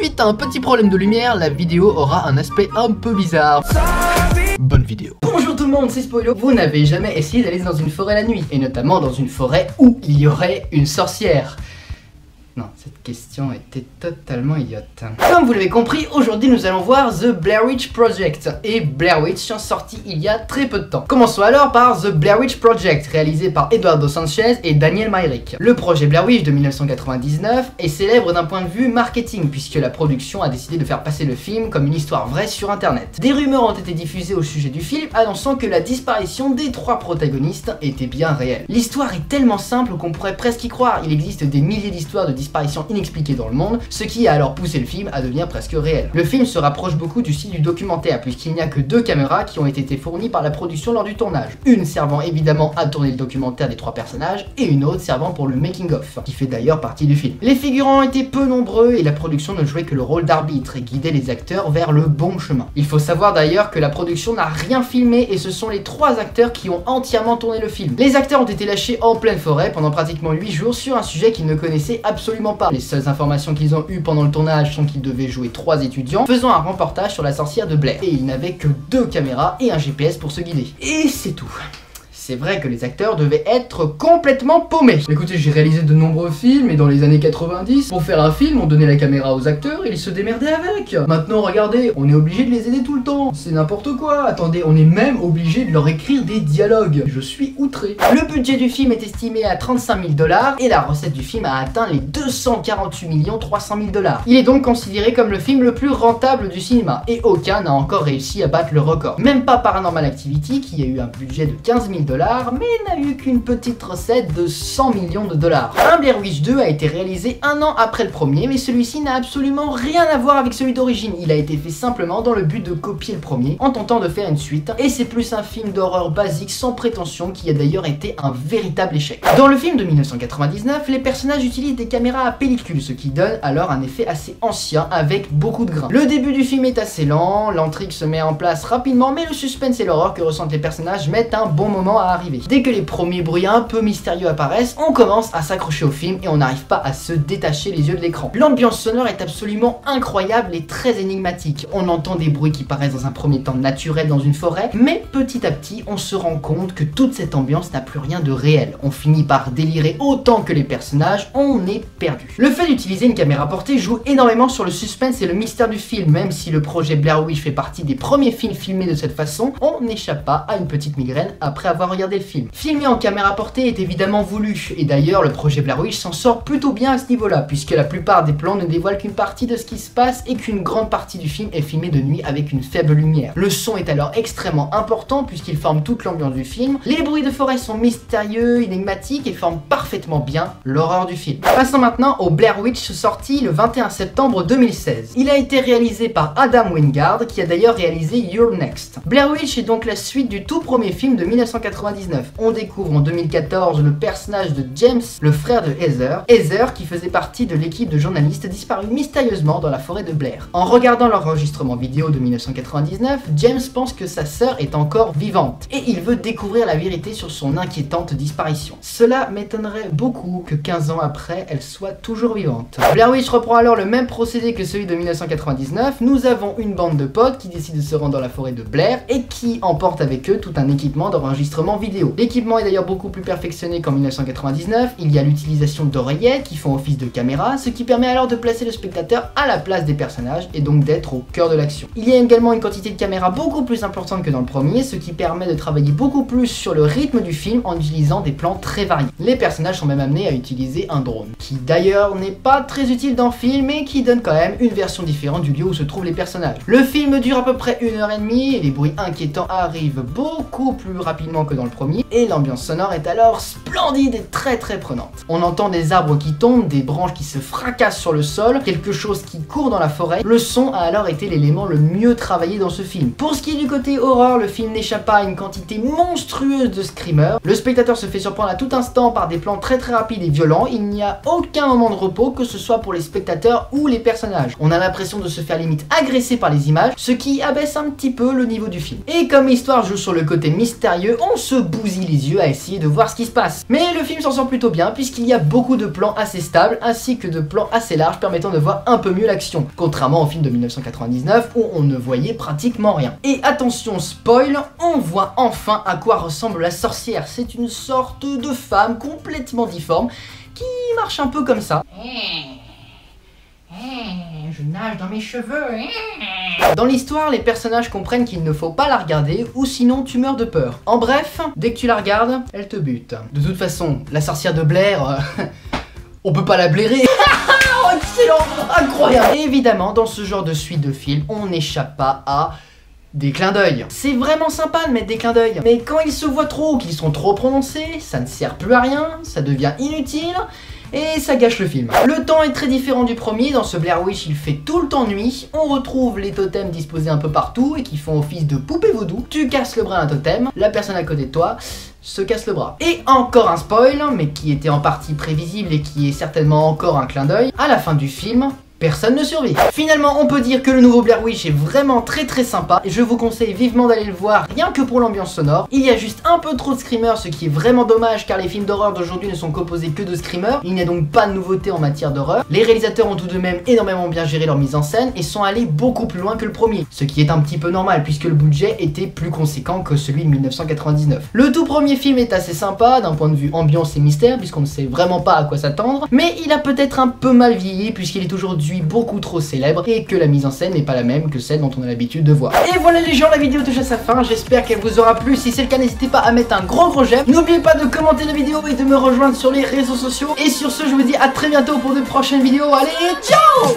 Suite à un petit problème de lumière, la vidéo aura un aspect un peu bizarre. Bonne vidéo. Bonjour tout le monde, c'est Spoilo. Vous n'avez jamais essayé d'aller dans une forêt la nuit, et notamment dans une forêt où il y aurait une sorcière? Non, cette question était totalement idiote. Comme vous l'avez compris, aujourd'hui nous allons voir The Blair Witch Project et Blair Witch sorti il y a très peu de temps. Commençons alors par The Blair Witch Project, réalisé par Eduardo Sanchez et Daniel Myrick. Le projet Blair Witch de 1999 est célèbre d'un point de vue marketing puisque la production a décidé de faire passer le film comme une histoire vraie sur internet. Des rumeurs ont été diffusées au sujet du film annonçant que la disparition des trois protagonistes était bien réelle. L'histoire est tellement simple qu'on pourrait presque y croire, il existe des milliers d'histoires de disparitions inexpliquées dans le monde, ce qui a alors poussé le film à devenir presque réel. Le film se rapproche beaucoup du style du documentaire puisqu'il n'y a que 2 caméras qui ont été fournies par la production lors du tournage. Une servant évidemment à tourner le documentaire des 3 personnages et une autre servant pour le making of, qui fait d'ailleurs partie du film. Les figurants étaient peu nombreux et la production ne jouait que le rôle d'arbitre et guidait les acteurs vers le bon chemin. Il faut savoir d'ailleurs que la production n'a rien filmé et ce sont les 3 acteurs qui ont entièrement tourné le film. Les acteurs ont été lâchés en pleine forêt pendant pratiquement 8 jours sur un sujet qu'ils ne connaissaient absolument pas. Les seules informations qu'ils ont eues pendant le tournage sont qu'ils devaient jouer 3 étudiants faisant un reportage sur la sorcière de Blair. Et ils n'avaient que 2 caméras et un GPS pour se guider. Et c'est tout. C'est vrai que les acteurs devaient être complètement paumés. Écoutez, j'ai réalisé de nombreux films et dans les années 90, pour faire un film, on donnait la caméra aux acteurs et ils se démerdaient avec. Maintenant, regardez, on est obligé de les aider tout le temps. C'est n'importe quoi. Attendez, on est même obligé de leur écrire des dialogues. Je suis outré. Le budget du film est estimé à 35 000 $ et la recette du film a atteint les 248 300 000 $. Il est donc considéré comme le film le plus rentable du cinéma et aucun n'a encore réussi à battre le record. Même pas Paranormal Activity qui a eu un budget de 15 000 $ mais n'a eu qu'une petite recette de 100 millions de $. Un Blair Witch 2 a été réalisé 1 an après le premier, mais celui-ci n'a absolument rien à voir avec celui d'origine. Il a été fait simplement dans le but de copier le premier, en tentant de faire une suite, et c'est plus un film d'horreur basique sans prétention qui a d'ailleurs été un véritable échec. Dans le film de 1999, les personnages utilisent des caméras à pellicule, ce qui donne alors un effet assez ancien avec beaucoup de grains. Le début du film est assez lent, l'intrigue se met en place rapidement, mais le suspense et l'horreur que ressentent les personnages mettent un bon moment à arriver. Dès que les premiers bruits un peu mystérieux apparaissent, on commence à s'accrocher au film et on n'arrive pas à se détacher les yeux de l'écran. L'ambiance sonore est absolument incroyable et très énigmatique. On entend des bruits qui paraissent dans un premier temps naturels dans une forêt, mais petit à petit on se rend compte que toute cette ambiance n'a plus rien de réel. On finit par délirer autant que les personnages, on est perdu. Le fait d'utiliser une caméra portée joue énormément sur le suspense et le mystère du film, même si le projet Blair Witch fait partie des premiers films filmés de cette façon, on n'échappe pas à une petite migraine après avoir regardé le film. Filmer en caméra portée est évidemment voulu, et d'ailleurs le projet Blair Witch s'en sort plutôt bien à ce niveau-là, puisque la plupart des plans ne dévoilent qu'une partie de ce qui se passe et qu'une grande partie du film est filmée de nuit avec une faible lumière. Le son est alors extrêmement important puisqu'il forme toute l'ambiance du film, les bruits de forêt sont mystérieux, énigmatiques et forment parfaitement bien l'horreur du film. Passons maintenant au Blair Witch sorti le 21 septembre 2016. Il a été réalisé par Adam Wingard qui a d'ailleurs réalisé You're Next. Blair Witch est donc la suite du tout premier film de 1999. On découvre en 2014 le personnage de James, le frère de Heather. Heather qui faisait partie de l'équipe de journalistes disparus mystérieusement dans la forêt de Blair. En regardant l'enregistrement vidéo de 1999, James pense que sa sœur est encore vivante et il veut découvrir la vérité sur son inquiétante disparition. Cela m'étonnerait beaucoup que 15 ans après, elle soit toujours vivante. Blair Witch reprend alors le même procédé que celui de 1999. Nous avons une bande de potes qui décident de se rendre dans la forêt de Blair et qui emportent avec eux tout un équipement d'enregistrement vidéo. L'équipement est d'ailleurs beaucoup plus perfectionné qu'en 1999, il y a l'utilisation d'oreillettes qui font office de caméra, ce qui permet alors de placer le spectateur à la place des personnages et donc d'être au cœur de l'action. Il y a également une quantité de caméras beaucoup plus importante que dans le premier, ce qui permet de travailler beaucoup plus sur le rythme du film en utilisant des plans très variés. Les personnages sont même amenés à utiliser un drone, qui d'ailleurs n'est pas très utile dans le film mais qui donne quand même une version différente du lieu où se trouvent les personnages. Le film dure à peu près 1h30 et les bruits inquiétants arrivent beaucoup plus rapidement que dans le premier et l'ambiance sonore est alors splendide et très prenante. On entend des arbres qui tombent, des branches qui se fracassent sur le sol, quelque chose qui court dans la forêt. Le son a alors été l'élément le mieux travaillé dans ce film. Pour ce qui est du côté horreur, le film n'échappe pas à une quantité monstrueuse de screamers. Le spectateur se fait surprendre à tout instant par des plans très rapides et violents. Il n'y a aucun moment de repos, que ce soit pour les spectateurs ou les personnages. On a l'impression de se faire limite agresser par les images, ce qui abaisse un petit peu le niveau du film. Et comme l'histoire joue sur le côté mystérieux, on se bousille les yeux à essayer de voir ce qui se passe. Mais le film s'en sort plutôt bien puisqu'il y a beaucoup de plans assez stables ainsi que de plans assez larges permettant de voir un peu mieux l'action, contrairement au film de 1999 où on ne voyait pratiquement rien. Et attention spoil, on voit enfin à quoi ressemble la sorcière. C'est une sorte de femme complètement difforme qui marche un peu comme ça. Je nage dans mes cheveux. Dans l'histoire, les personnages comprennent qu'il ne faut pas la regarder ou sinon tu meurs de peur. En bref, dès que tu la regardes, elle te bute. De toute façon, la sorcière de Blair, on peut pas la blairer. Oh, excellent, incroyable. Et évidemment, dans ce genre de suite de films, on n'échappe pas à des clins d'œil. C'est vraiment sympa de mettre des clins d'œil. Mais quand ils se voient trop ou qu'ils sont trop prononcés, ça ne sert plus à rien, ça devient inutile. Et ça gâche le film. Le temps est très différent du premier, dans ce Blair Witch il fait tout le temps nuit, on retrouve les totems disposés un peu partout et qui font office de poupée vaudou. Tu casses le bras d'un totem, la personne à côté de toi se casse le bras. Et encore un spoil, mais qui était en partie prévisible et qui est certainement encore un clin d'œil, à la fin du film, personne ne survit. Finalement, on peut dire que le nouveau Blair Witch est vraiment très sympa et je vous conseille vivement d'aller le voir rien que pour l'ambiance sonore. Il y a juste un peu trop de screamers, ce qui est vraiment dommage car les films d'horreur d'aujourd'hui ne sont composés que de screamers. Il n'y a donc pas de nouveauté en matière d'horreur. Les réalisateurs ont tout de même énormément bien géré leur mise en scène et sont allés beaucoup plus loin que le premier, ce qui est un petit peu normal puisque le budget était plus conséquent que celui de 1999. Le tout premier film est assez sympa d'un point de vue ambiance et mystère puisqu'on ne sait vraiment pas à quoi s'attendre, mais il a peut-être un peu mal vieilli puisqu'il est aujourd'hui beaucoup trop célèbre et que la mise en scène n'est pas la même que celle dont on a l'habitude de voir. Et voilà les gens, la vidéo touche à sa fin, j'espère qu'elle vous aura plu. Si c'est le cas, n'hésitez pas à mettre un gros j'aime. N'oubliez pas de commenter la vidéo et de me rejoindre sur les réseaux sociaux. Et sur ce, je vous dis à très bientôt pour de prochaines vidéos. Allez, ciao!